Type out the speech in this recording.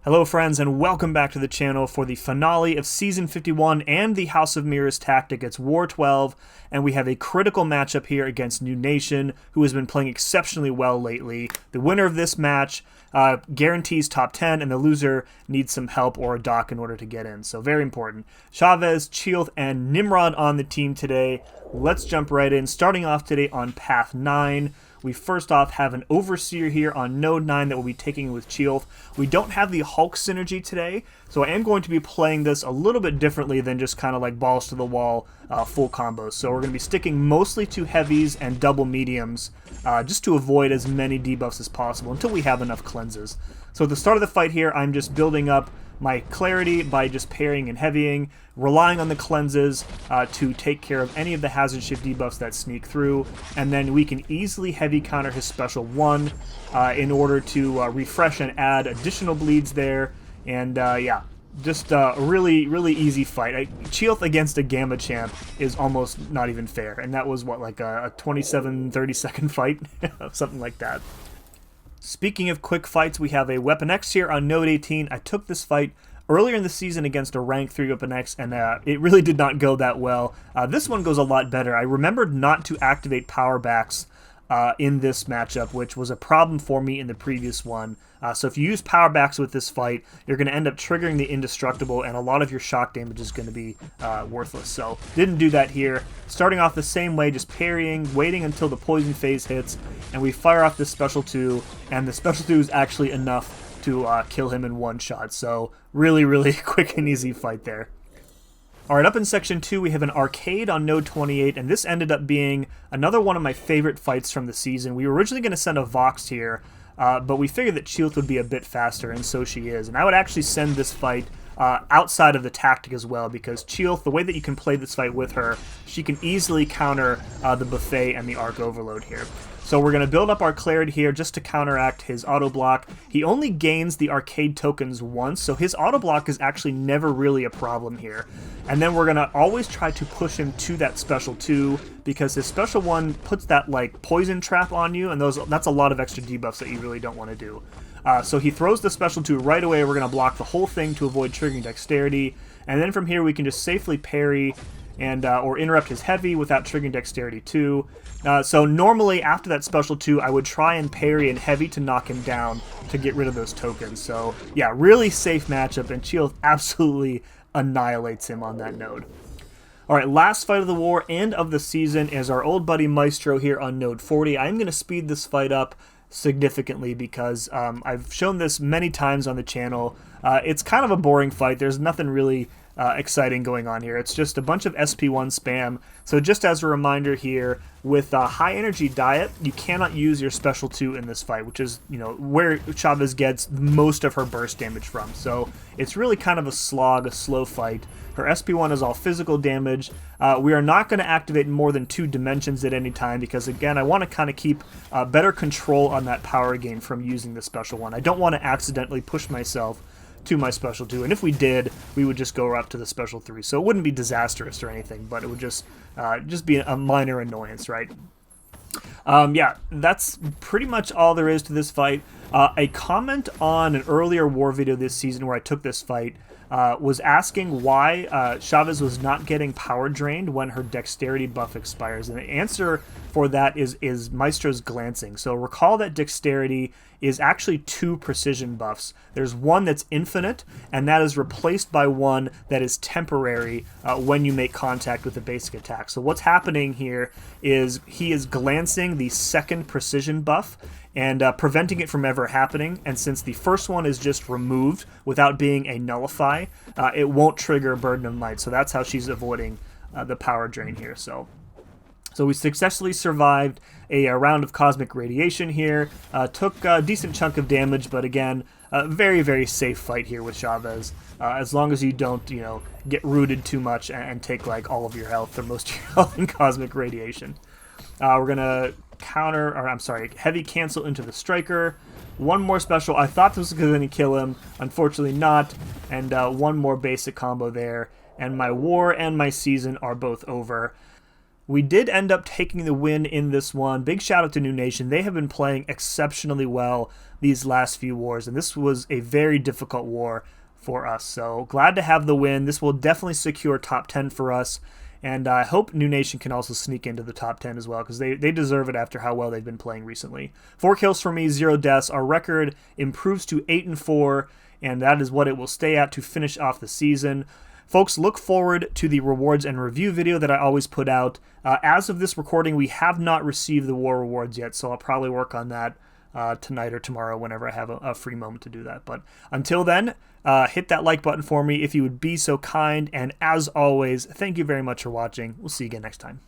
Hello friends and welcome back to the channel for the finale of Season 51 and the House of Mirrors tactic. It's War 12 and we have a critical matchup here against New Nation, who has been playing exceptionally well lately. The winner of this match guarantees top 10 and the loser needs some help or a dock in order to get in, so very important. Chavez, Chee'ilth, and Nimrod on the team today. Let's jump right in, starting off today on Path 9. We first off have an Overseer here on Node 9 that we'll be taking with Chee'ilth. We don't have the Hulk synergy today, so I am going to be playing this a little bit differently than just kind of like balls to the wall full combos. So we're going to be sticking mostly to heavies and double mediums just to avoid as many debuffs as possible until we have enough cleanses. So at the start of the fight here, I'm just building up my clarity by just parrying and heavying, relying on the cleanses to take care of any of the hazard shift debuffs that sneak through, and then we can easily heavy counter his special 1 in order to refresh and add additional bleeds there, and yeah, just a really easy fight. Chee'ilth against a Gamma champ is almost not even fair, and that was what, like a 27-30 second fight? Something like that. Speaking of quick fights, we have a Weapon X here on Node 18. I took this fight earlier in the season against a rank 3 Weapon X, and it really did not go that well. This one goes a lot better. I remembered not to activate power backs in this matchup, which was a problem for me in the previous one. So if you use power backs with this fight, you're going to end up triggering the indestructible, and a lot of your shock damage is going to be worthless. So didn't do that here. Starting off the same way, just parrying, waiting until the poison phase hits, and we fire off this special 2, and the special 2 is actually enough to kill him in one shot. So really quick and easy fight there. Alright, up in Section 2, we have an Arcade on Node 28, and this ended up being another one of my favorite fights from the season. We were originally going to send a Vox here, but we figured that Chee'ilth would be a bit faster, and so she is. And I would actually send this fight outside of the tactic as well, because Chee'ilth, the way that you can play this fight with her, she can easily counter the Buffet and the Arc Overload here. So we're going to build up our Clarity here just to counteract his auto block. He only gains the Arcade tokens once, so his auto block is actually never really a problem here. And then we're going to always try to push him to that special 2, because his special 1 puts that like poison trap on you, and that's a lot of extra debuffs that you really don't want to do. So he throws the special 2 right away. We're going to block the whole thing to avoid triggering Dexterity, and then from here we can just safely parry and or interrupt his heavy without triggering Dexterity 2. So normally after that special 2, I would try and parry and heavy to knock him down to get rid of those tokens. So yeah, really safe matchup, and Chee'ilth absolutely annihilates him on that node. Alright, last fight of the war and of the season is our old buddy Maestro here on Node 40. I'm going to speed this fight up significantly because I've shown this many times on the channel. It's kind of a boring fight. There's nothing really exciting going on here. It's just a bunch of SP1 spam. So just as a reminder here, with a high energy diet, you cannot use your special 2 in this fight, which is, you know, where Chavez gets most of her burst damage from. So it's really kind of a slog, a slow fight. Her SP1 is all physical damage. We are not going to activate more than 2 dimensions at any time because, again, I want to kind of keep better control on that power gain from using the special 1. I don't want to accidentally push myself to my special 2, and if we did, we would just go up to the special 3. So it wouldn't be disastrous or anything, but it would just be a minor annoyance, right? Yeah, that's pretty much all there is to this fight. A comment on an earlier war video this season where I took this fight was asking why Chavez was not getting power drained when her dexterity buff expires, and the answer for that is Maestro's glancing. So recall that dexterity is actually 2 precision buffs. There's one that's infinite, and that is replaced by one that is temporary when you make contact with a basic attack. So what's happening here is he is glancing the second precision buff and preventing it from ever happening, and since the first one is just removed without being a nullify, it won't trigger Burden of Might. So that's how she's avoiding the power drain here. So we successfully survived a round of cosmic radiation here. Took a decent chunk of damage, but again, a very safe fight here with Chavez. As long as you don't, you know, get rooted too much and take like all of your health or most of your health in cosmic radiation. We're gonna heavy cancel into the striker. One more special. I thought this was going to kill him. Unfortunately not. And one more basic combo there. And my war and my season are both over. We did end up taking the win in this one. Big shout out to New Nation. They have been playing exceptionally well. these last few wars, and this was a very difficult war for us. So glad to have the win. This will definitely secure top 10 for us, and I hope New Nation can also sneak into the top 10 as well, because they deserve it after how well they've been playing recently. 4 kills for me, 0 deaths. Our record improves to 8-4, and that is what it will stay at to finish off the season. Folks, look forward to the rewards and review video that I always put out. As of this recording, we have not received the war rewards yet, so I'll probably work on that tonight or tomorrow whenever I have a free moment to do that. But until then, hit that like button for me if you would be so kind. And as always, thank you very much for watching. We'll see you again next time.